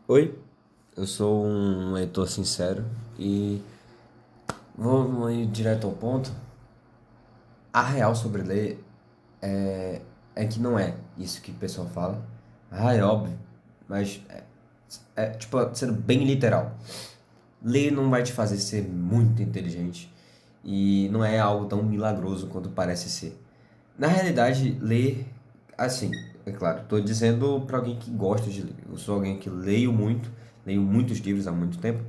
Oi, eu sou um leitor sincero e vamos ir direto ao ponto. A real sobre ler é que não é isso que o pessoal fala. Ah, é óbvio, mas tipo, sendo bem literal. Ler não vai te fazer ser muito inteligente e não é algo tão milagroso quanto parece ser. Na realidade, ler, assim, é claro, estou dizendo para alguém que gosta de ler. Eu sou alguém que leio muitos livros há muito tempo.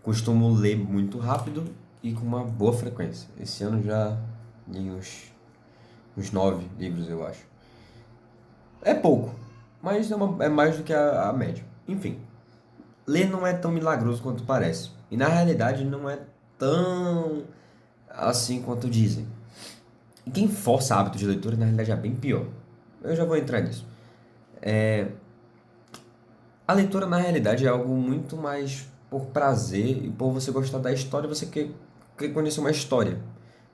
Costumo ler muito rápido e com uma boa frequência. Esse ano já li uns 9 livros, eu acho. É pouco, mas é mais do que a média. Enfim, ler não é tão milagroso quanto parece. E na realidade não é tão assim quanto dizem. E quem força hábito de leitura, na realidade, é bem pior. Eu já vou entrar nisso. A leitura, na realidade, é algo muito mais por prazer e por você gostar da história, você quer conhecer uma história,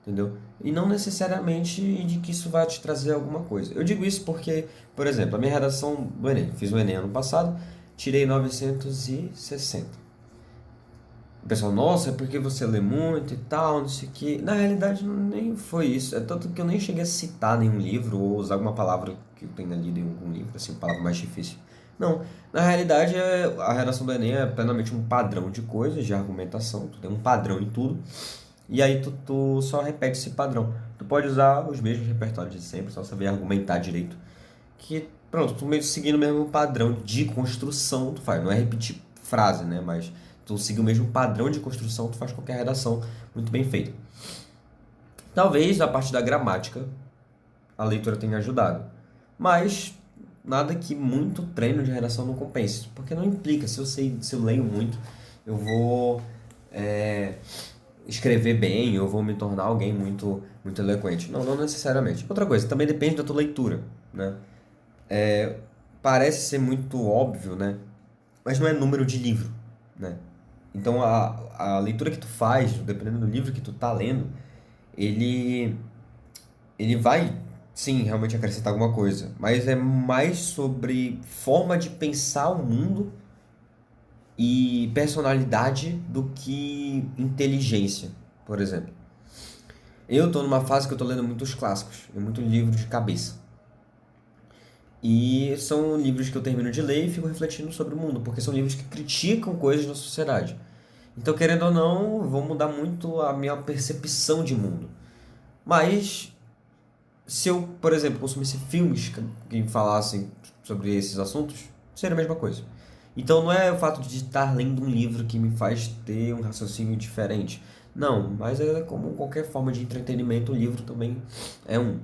entendeu? E não necessariamente de que isso vai te trazer alguma coisa. Eu digo isso porque, por exemplo, a minha redação do Enem, fiz o Enem ano passado, tirei 960. O pessoal, nossa, é porque você lê muito e tal, não sei o quê. Na realidade, nem foi isso. É tanto que eu nem cheguei a citar nenhum livro ou usar alguma palavra que eu tenha lido em algum livro, assim, palavra mais difícil. Não. Na realidade, a redação do Enem é plenamente um padrão de coisas, de argumentação. Tu tem um padrão em tudo. E aí tu só repete esse padrão. Tu pode usar os mesmos repertórios de sempre, só saber argumentar direito. Que, pronto, tu meio seguindo o mesmo padrão de construção, tu faz. Não é repetir frase, né? Mas tu seguir o mesmo padrão de construção, tu faz qualquer redação muito bem feita. Talvez a parte da gramática a leitura tenha ajudado. Mas nada que muito treino de redação não compense. Porque não implica, se eu leio muito, eu vou é, escrever bem, eu vou me tornar alguém muito eloquente. Não, não necessariamente. Outra coisa, também depende da tua leitura, né? Parece ser muito óbvio, né? Mas não é número de livro, né? Então a leitura que tu faz, dependendo do livro que tu tá lendo, ele ele vai sim realmente acrescentar alguma coisa, mas é mais sobre forma de pensar o mundo e personalidade do que inteligência, por exemplo. Eu tô numa fase que eu tô lendo muitos clássicos, e muito livro de cabeça. E são livros que eu termino de ler e fico refletindo sobre o mundo, porque são livros que criticam coisas da sociedade. Então, querendo ou não, vão mudar muito a minha percepção de mundo. Mas, se eu, por exemplo, consumisse filmes que falassem sobre esses assuntos, seria a mesma coisa. Então, não é o fato de estar lendo um livro que me faz ter um raciocínio diferente. Não, mas é como qualquer forma de entretenimento, o livro também é um.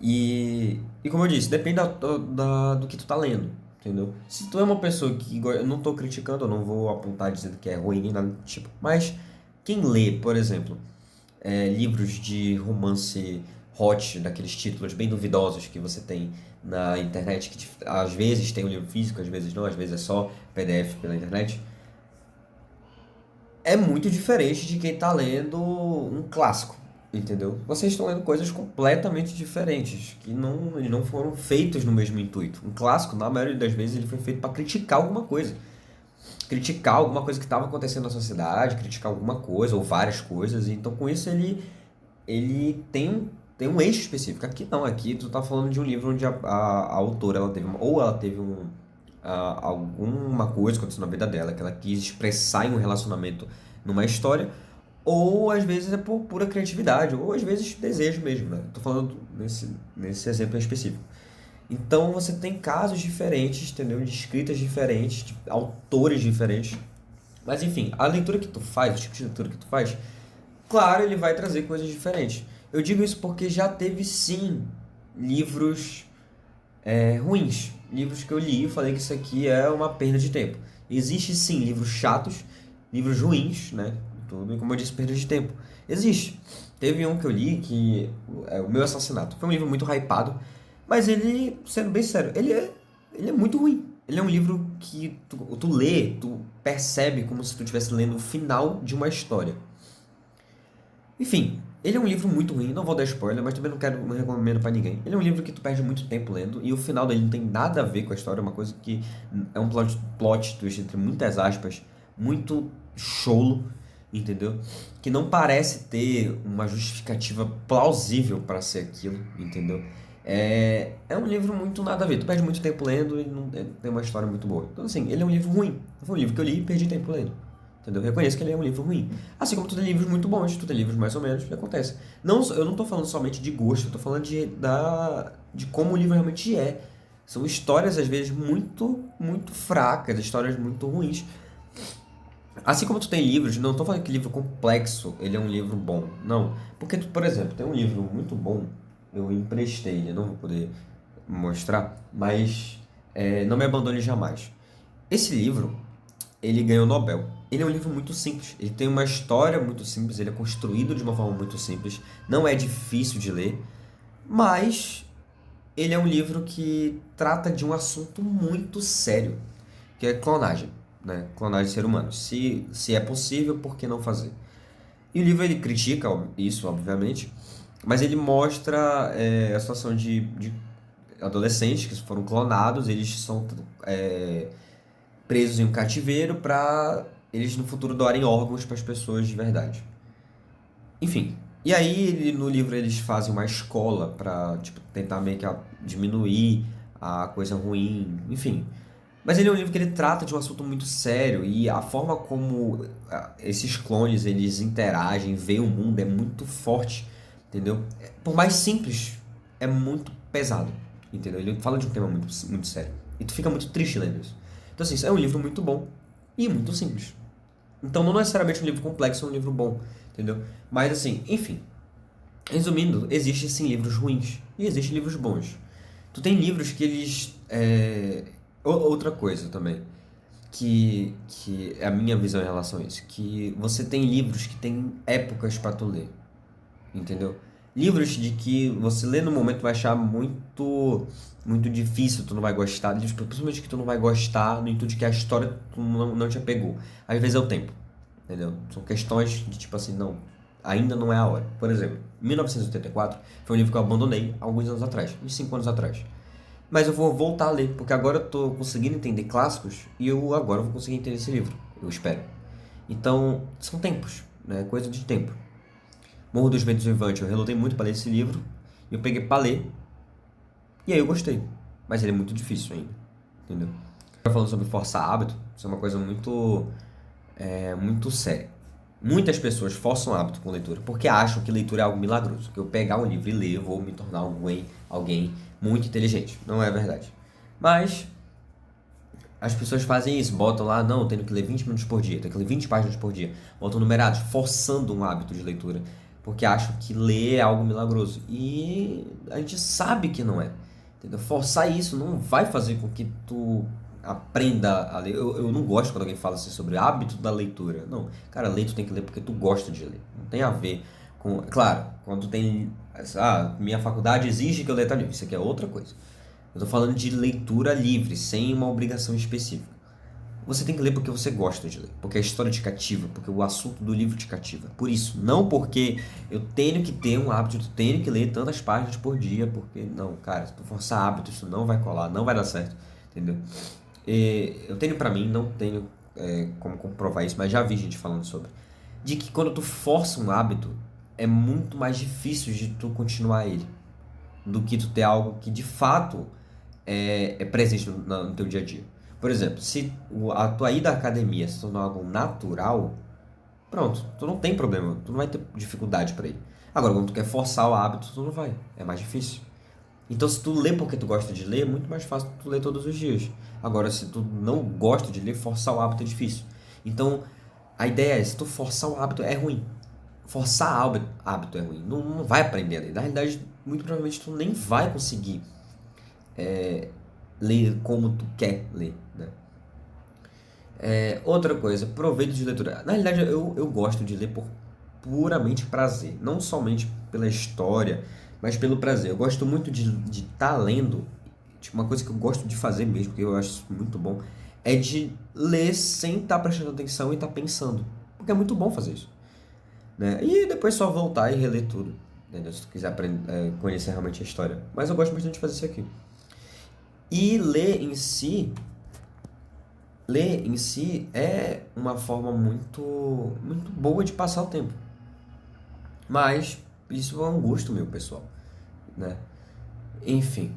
E como eu disse, depende do que tu tá lendo, entendeu? Se tu é uma pessoa que. Eu não tô criticando, eu não vou apontar dizendo que é ruim nem nada do tipo. Mas quem lê, por exemplo, livros de romance hot, daqueles títulos bem duvidosos que você tem na internet, que às vezes tem um livro físico, às vezes não, às vezes é só PDF pela internet, é muito diferente de quem tá lendo um clássico, entendeu? Vocês estão lendo coisas completamente diferentes, que eles não foram feitos no mesmo intuito. Um clássico, na maioria das vezes, ele foi feito para criticar alguma coisa que estava acontecendo na sociedade, criticar alguma coisa ou várias coisas. E então, com isso, ele tem um eixo específico. Aqui não, aqui tu tá falando de um livro onde a autora ela teve ou ela teve alguma coisa que aconteceu na vida dela que ela quis expressar em um relacionamento numa história, ou às vezes é por pura criatividade, ou às vezes desejo mesmo, né? Tô falando nesse exemplo em específico. Então você tem casos diferentes, entendeu? De escritas diferentes, de autores diferentes. Mas enfim, a leitura que tu faz, o tipo de leitura que tu faz, claro, ele vai trazer coisas diferentes. Eu digo isso porque já teve sim livros ruins. Livros que eu li e falei que isso aqui é uma perda de tempo. Existe sim livros chatos, livros ruins, né? Tudo, e como eu disse, perda de tempo. Existe. Teve um que eu li que é O Meu Assassinato. Foi um livro muito hypado, mas ele, sendo bem sério, ele é muito ruim. Ele é um livro que tu lê, tu percebe como se tu estivesse lendo o final de uma história. Enfim, Ele é um livro muito ruim, não vou dar spoiler, mas também não recomendo pra ninguém. Ele é um livro que tu perde muito tempo lendo e o final dele não tem nada a ver com a história, é uma coisa que é um plot twist entre muitas aspas, muito cholo, entendeu? Que não parece ter uma justificativa plausível pra ser aquilo, entendeu? É um livro muito nada a ver, tu perde muito tempo lendo e não tem uma história muito boa. Então assim, ele é um livro ruim. Foi um livro que eu li e perdi tempo lendo. Entendeu? Eu reconheço que ele é um livro ruim. Assim como tu tem livros muito bons, tu tem livros mais ou menos, que acontece. Não, eu não tô falando somente de gosto, eu tô falando de como o livro realmente é. São histórias, às vezes, muito fracas, histórias muito ruins. Assim como tu tem livros, não tô falando que livro complexo, ele é um livro bom. Não. Porque, tu, por exemplo, tem um livro muito bom, eu emprestei ele, não vou poder mostrar, mas Não Me Abandone Jamais. Esse livro, ele ganhou o Nobel. Ele é um livro muito simples. Ele tem uma história muito simples, ele é construído de uma forma muito simples. Não é difícil de ler, mas ele é um livro que trata de um assunto muito sério, que é clonagem, né? Clonagem de ser humano. Se é possível, por que não fazer? E o livro ele critica isso, obviamente, mas ele mostra a situação de adolescentes que foram clonados, eles são presos em um cativeiro para eles no futuro doarem órgãos para as pessoas de verdade. Enfim. E aí no livro eles fazem uma escola para tipo tentar meio que diminuir a coisa ruim, enfim. Mas ele é um livro que ele trata de um assunto muito sério e a forma como esses clones eles interagem, veem o mundo é muito forte, entendeu? Por mais simples, é muito pesado, entendeu? Ele fala de um tema muito sério. E tu fica muito triste lendo isso. Então assim, isso é um livro muito bom e muito simples. Então não necessariamente um livro complexo é um livro bom, entendeu? Mas assim, enfim. Resumindo, existem sim livros ruins e existem livros bons. Tu tem livros que eles. Outra coisa também, que é a minha visão em relação a isso, que você tem livros que tem épocas para tu ler, entendeu? Livros de que você lê no momento vai achar muito difícil, tu não vai gostar, livros principalmente que tu não vai gostar no intuito de que a história tu não te apegou. Às vezes é o tempo, entendeu? São questões de tipo assim, não, ainda não é a hora. Por exemplo, 1984 foi um livro que eu abandonei alguns anos atrás, uns 5 anos atrás. Mas eu vou voltar a ler, porque agora eu tô conseguindo entender clássicos e eu agora vou conseguir entender esse livro, eu espero. Então, são tempos, né? Coisa de tempo. Morro dos Ventos Vivantes, eu relutei muito para ler esse livro, e eu peguei para ler, e aí eu gostei. Mas ele é muito difícil ainda, entendeu? Falando sobre forçar hábito, isso é uma coisa muito séria. Muitas pessoas forçam hábito com leitura porque acham que leitura é algo milagroso. Que eu pegar um livro e ler, eu vou me tornar alguém muito inteligente. Não é verdade. Mas as pessoas fazem isso, botam lá, não, tenho que ler 20 minutos por dia, tenho que ler 20 páginas por dia. Botam numerados, forçando um hábito de leitura. Porque acham que ler é algo milagroso. E a gente sabe que não é. Entendeu? Forçar isso não vai fazer com que tu aprenda a ler. Eu não gosto quando alguém fala assim sobre hábito da leitura. Não, cara, ler tu tem que ler porque tu gosta de ler. Não tem a ver com. Claro, quando tu tem. Minha faculdade exige que eu leia tal livro. Isso aqui é outra coisa. Eu tô falando de leitura livre, sem uma obrigação específica. Você tem que ler porque você gosta de ler, porque a história te cativa, porque o assunto do livro te cativa. Por isso, não porque eu tenho que ter um hábito, eu tenho que ler tantas páginas por dia, porque não, cara, se tu forçar hábito, isso não vai colar, não vai dar certo, entendeu? Eu tenho pra mim, não tenho como comprovar isso, mas já vi gente falando sobre, de que quando tu força um hábito, é muito mais difícil de tu continuar ele, do que tu ter algo que de fato é presente no teu dia a dia. Por exemplo, se a tua ida à academia se tornar algo natural, pronto, tu não tem problema, tu não vai ter dificuldade para ir. Agora, quando tu quer forçar o hábito, tu não vai, é mais difícil. Então, se tu lê porque tu gosta de ler, é muito mais fácil tu ler todos os dias. Agora, se tu não gosta de ler, forçar o hábito é difícil. Então, a ideia é, se tu forçar o hábito, é ruim. Forçar hábito é ruim, não vai aprender a ler. Na realidade, muito provavelmente tu nem vai conseguir ler como tu quer ler, né? Outra coisa, proveito de leitura. Na realidade, eu gosto de ler por puramente prazer, não somente pela história, mas pelo prazer. Eu gosto muito de estar lendo, tipo, uma coisa que eu gosto de fazer mesmo, que eu acho isso muito bom, é de ler sem estar prestando atenção e estar pensando, porque é muito bom fazer isso. né? E depois só voltar e reler tudo, entendeu? Se tu quiser conhecer realmente a história. Mas eu gosto bastante de fazer isso aqui. E ler em si é uma forma muito boa de passar o tempo. Mas isso é um gosto meu, pessoal, né? Enfim,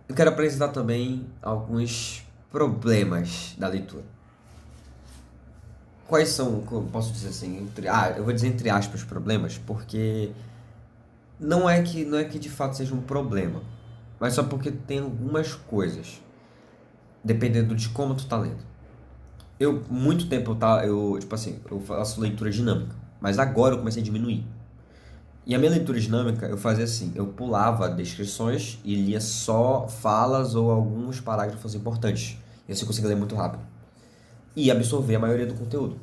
eu quero apresentar também alguns problemas da leitura. Quais são, como eu posso dizer assim, eu vou dizer entre aspas problemas, porque não é que de fato seja um problema, mas só porque tem algumas coisas, dependendo de como tu tá lendo. Muito tempo, tipo assim, eu faço leitura dinâmica, mas agora eu comecei a diminuir. E a minha leitura dinâmica, eu fazia assim, eu pulava descrições e lia só falas ou alguns parágrafos importantes. E assim eu conseguia ler muito rápido. E absorver a maioria do conteúdo.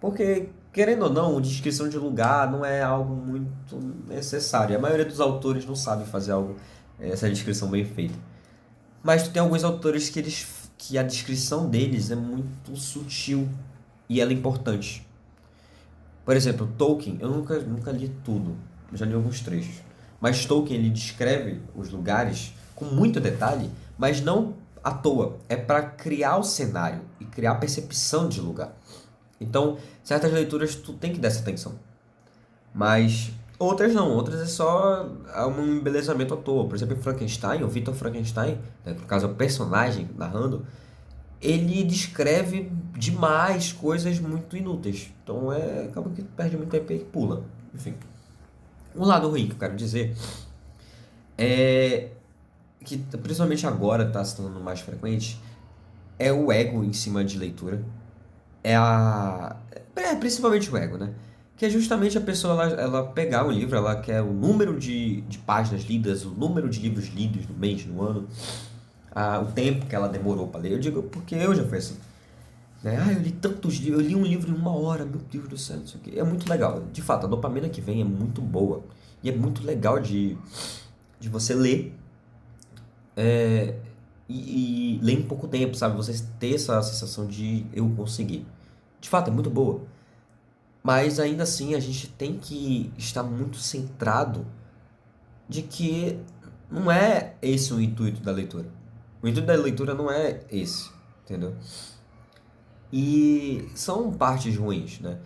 Porque, querendo ou não, descrição de lugar não é algo muito necessário. A maioria dos autores não sabe fazer essa descrição bem feita. Mas tu tem alguns autores que a descrição deles é muito sutil e ela é importante. Por exemplo, Tolkien, eu nunca li tudo, já li alguns trechos. Mas Tolkien ele descreve os lugares com muito detalhe, mas não à toa. É para criar o cenário e criar a percepção de lugar. Então, certas leituras tu tem que dar essa atenção. Mas outras não, outras é só um embelezamento à toa. Por exemplo, Frankenstein, o Victor Frankenstein, né, no caso é o personagem narrando, ele descreve demais coisas muito inúteis. Então acaba que perde muito tempo e pula. Enfim. Um lado ruim que eu quero dizer é que principalmente agora está se tornando mais frequente é o ego em cima de leitura. Principalmente o ego, né? Que é justamente a pessoa ela pegar um livro, ela quer o número de páginas lidas, o número de livros lidos no mês, no ano, o tempo que ela demorou para ler. Eu digo porque eu já fui assim. Né? Eu li tantos livros, eu li um livro em 1 hora, meu Deus do céu, isso aqui. É muito legal. De fato, a dopamina que vem é muito boa. E é muito legal de você ler e ler em pouco tempo, sabe? Você ter essa sensação de eu conseguir. De fato, é muito boa. Mas ainda assim, a gente tem que estar muito centrado de que não é esse o intuito da leitura. O intuito da leitura não é esse, entendeu? E são partes ruins, né?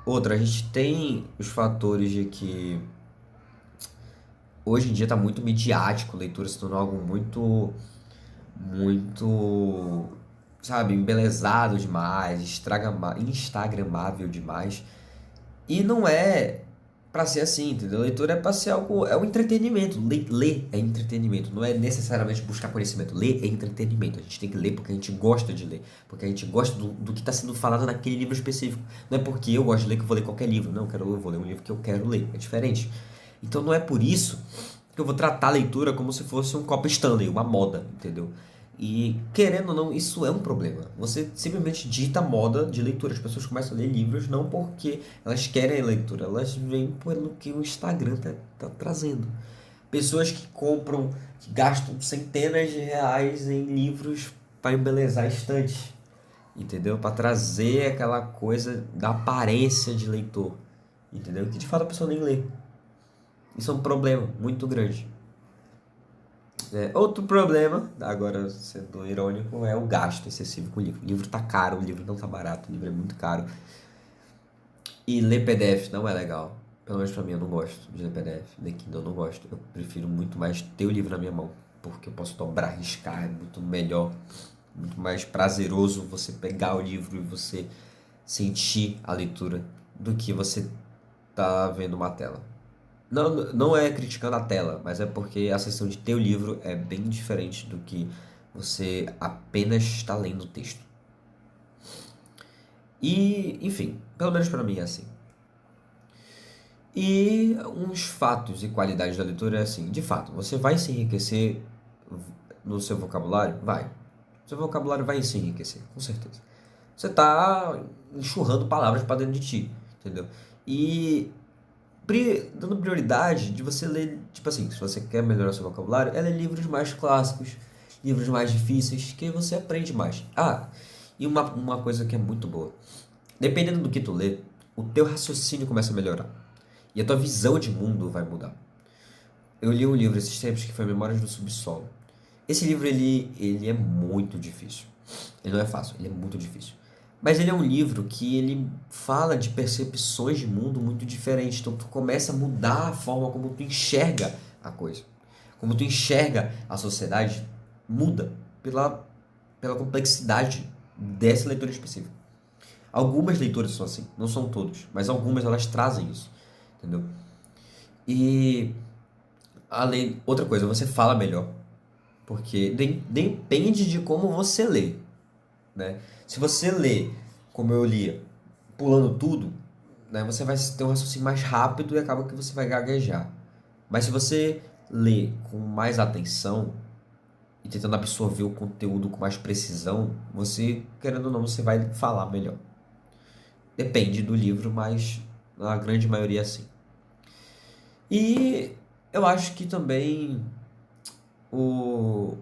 Outra, a gente tem os fatores de que hoje em dia está muito midiático, leitura se tornou algo muito, sabe, embelezado demais, instagramável demais. E não é pra ser assim, entendeu? Leitura é pra ser algo, é um entretenimento. Ler é entretenimento, não é necessariamente buscar conhecimento. Ler é entretenimento. A gente tem que ler porque a gente gosta de ler, porque a gente gosta do que está sendo falado naquele livro específico. Não é porque eu gosto de ler que eu vou ler qualquer livro. Não, eu vou ler um livro que eu quero ler. É diferente. Então não é por isso que eu vou tratar a leitura como se fosse um copo Stanley, uma moda, entendeu? E, querendo ou não, isso é um problema. Você simplesmente dita moda de leitura. As pessoas começam a ler livros não porque elas querem a leitura, elas vêm pelo que o Instagram tá trazendo. Pessoas que compram, que gastam centenas de reais em livros para embelezar estantes, entendeu? Para trazer aquela coisa da aparência de leitor, entendeu? Que de fato a pessoa nem lê. Isso é um problema muito grande. Outro problema, agora sendo irônico, é o gasto excessivo com o livro. O livro tá caro, o livro não tá barato, o livro é muito caro. E ler PDF não é legal. Pelo menos pra mim, eu não gosto de ler PDF. Ler Kindle eu não gosto. Eu prefiro muito mais ter o livro na minha mão. Porque eu posso dobrar, riscar, é muito melhor. Muito mais prazeroso você pegar o livro e você sentir a leitura do que você tá vendo uma tela. Não é criticando a tela, mas é porque a sensação de ter o livro é bem diferente do que você apenas está lendo o texto. E, enfim, pelo menos para mim é assim. E uns fatos e qualidades da leitura é assim, de fato, você vai se enriquecer no seu vocabulário? Vai. Seu vocabulário vai se enriquecer, com certeza. Você está enxurrando palavras para dentro de ti, entendeu? E dando prioridade de você ler, tipo assim, se você quer melhorar seu vocabulário, é ler livros mais clássicos, livros mais difíceis, que você aprende mais. E uma coisa que é muito boa. Dependendo do que tu lê, o teu raciocínio começa a melhorar. E a tua visão de mundo vai mudar. Eu li um livro esses tempos que foi Memórias do Subsolo. Esse livro, ele é muito difícil. Ele não é fácil, ele é muito difícil. Mas ele é um livro que ele fala de percepções de mundo muito diferentes. Então tu começa a mudar a forma como tu enxerga a coisa. Como tu enxerga a sociedade, muda pela complexidade dessa leitura específica. Algumas leituras são assim, não são todas, mas algumas elas trazem isso, entendeu? E além, outra coisa, você fala melhor, porque depende de como você lê, né? Se você lê como eu lia, pulando tudo, né, você vai ter um raciocínio mais rápido e acaba que você vai gaguejar. Mas se você lê com mais atenção e tentando absorver o conteúdo com mais precisão, você, querendo ou não, você vai falar melhor. Depende do livro, mas na grande maioria é assim. E eu acho que também o,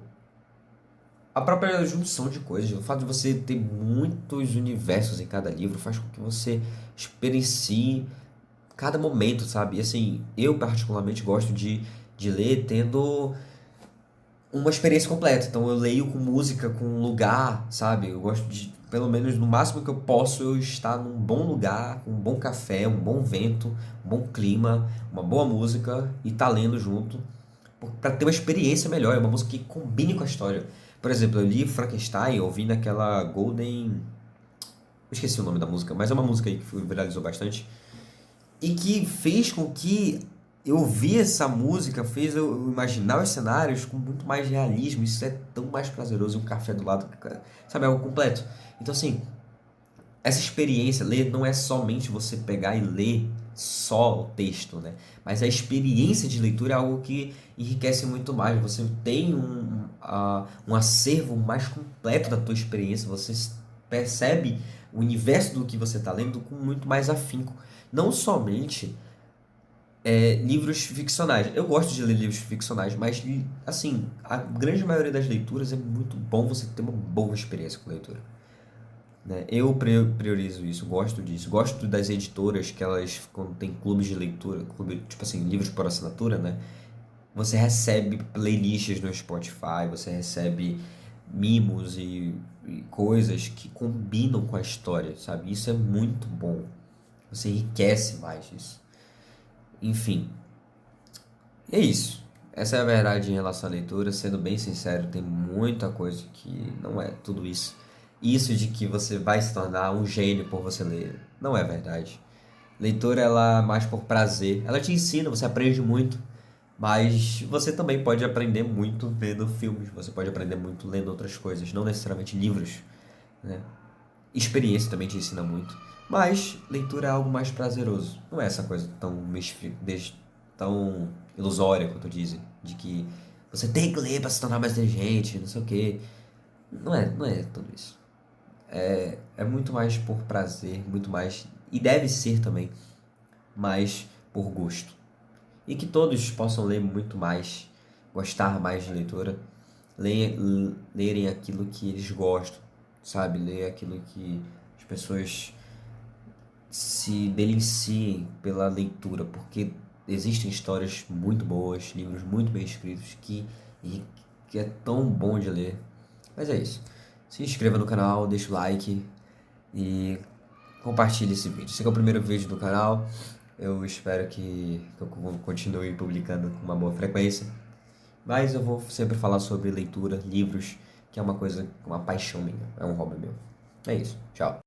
a própria junção de coisas, o fato de você ter muitos universos em cada livro faz com que você experiencie cada momento, sabe? E assim, eu particularmente gosto de ler tendo uma experiência completa. Então eu leio com música, com lugar, sabe? Eu gosto de, pelo menos no máximo que eu posso, eu estar num bom lugar, com um bom café, um bom vento, um bom clima, uma boa música e tá lendo junto para ter uma experiência melhor, é uma música que combine com a história. Por exemplo, eu li Frankenstein ouvindo aquela Golden. Eu esqueci o nome da música, mas é uma música aí que viralizou bastante. E que fez com que eu ouvir essa música, fez eu imaginar os cenários com muito mais realismo. Isso é tão mais prazeroso. E um café do lado, sabe, é algo completo. Então, assim, essa experiência, ler não é somente você pegar e ler só o texto, né? Mas a experiência de leitura é algo que enriquece muito mais. Você tem um acervo mais completo da tua experiência. Você percebe o universo do que você está lendo com muito mais afinco. Não somente livros ficcionais. Eu gosto de ler livros ficcionais, mas, assim, a grande maioria das leituras é muito bom você ter uma boa experiência com leitura, né? Eu priorizo isso, gosto disso. Gosto das editoras que elas, quando tem clubes de leitura, tipo assim, livros por assinatura, né? Você recebe playlists no Spotify, você recebe mimos e coisas que combinam com a história, sabe? Isso é muito bom. Você enriquece mais isso. Enfim, é isso. Essa é a verdade em relação à leitura. Sendo bem sincero, tem muita coisa que não é tudo isso. Isso de que você vai se tornar um gênio por você ler, não é verdade. Leitura, ela é mais por prazer. Ela te ensina, você aprende muito. Mas você também pode aprender muito vendo filmes. Você pode aprender muito lendo outras coisas, não necessariamente livros, né? Experiência também te ensina muito. Mas leitura é algo mais prazeroso. Não é essa coisa tão ilusória quanto dizem. De que você tem que ler para se tornar mais inteligente, não sei o quê. Não é tudo isso. É muito mais por prazer, muito mais. E deve ser também mais por gosto. E que todos possam ler muito mais, gostar mais de leitura, lerem aquilo que eles gostam, sabe? Ler aquilo que as pessoas se deliciem pela leitura, porque existem histórias muito boas, livros muito bem escritos que é tão bom de ler. Mas é isso. Se inscreva no canal, deixa o like e compartilhe esse vídeo. Esse aqui é o primeiro vídeo do canal. Eu espero que eu continue publicando com uma boa frequência. Mas eu vou sempre falar sobre leitura, livros, que é uma coisa, uma paixão minha, é um hobby meu. É isso. Tchau.